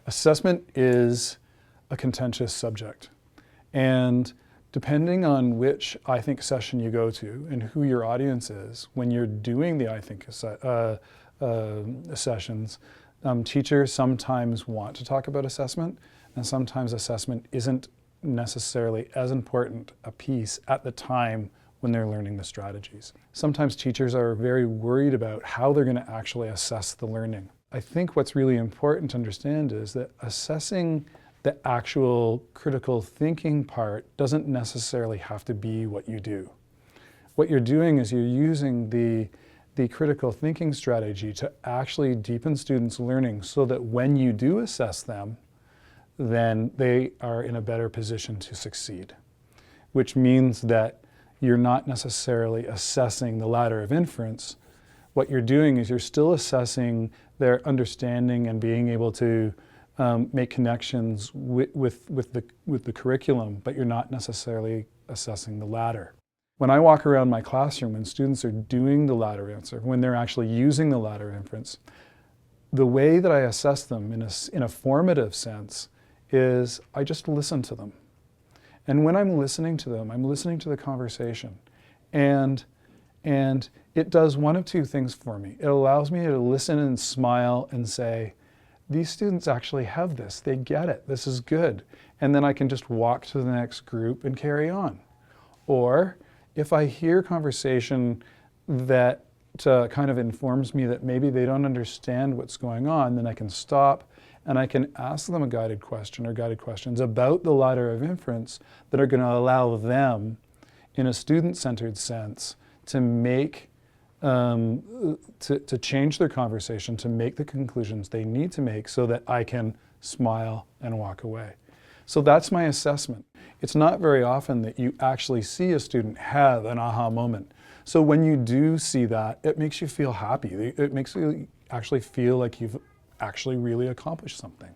Assessment is a contentious subject, and depending on which I Think session you go to and who your audience is, when you're doing the I Think sessions, teachers sometimes want to talk about assessment, and sometimes assessment isn't necessarily as important a piece at the time when they're learning the strategies. Sometimes teachers are very worried about how they're going to actually assess the learning. I think what's really important to understand is that assessing the actual critical thinking part doesn't necessarily have to be what you do. What you're doing is you're using the critical thinking strategy to actually deepen students' learning so that when you do assess them, then they are in a better position to succeed, which means that you're not necessarily assessing the ladder of inference. What you're doing is you're still assessing their understanding and being able to make connections with the curriculum, but you're not necessarily assessing the ladder. When I walk around my classroom and students are doing the ladder answer, when they're actually using the ladder inference, the way that I assess them in a formative sense is I just listen to them. And when I'm listening to them, I'm listening to the conversation. And it does one of two things for me. It allows me to listen and smile and say, these students actually have this. They get it. This is good. And then I can just walk to the next group and carry on. Or if I hear conversation that kind of informs me that maybe they don't understand what's going on, then I can stop and I can ask them a guided question or guided questions about the ladder of inference that are going to allow them, in a student-centered sense, to make to change their conversation, to make the conclusions they need to make so that I can smile and walk away. So that's my assessment. It's not very often that you actually see a student have an aha moment. So when you do see that, it makes you feel happy. It makes you actually feel like you've actually really accomplished something.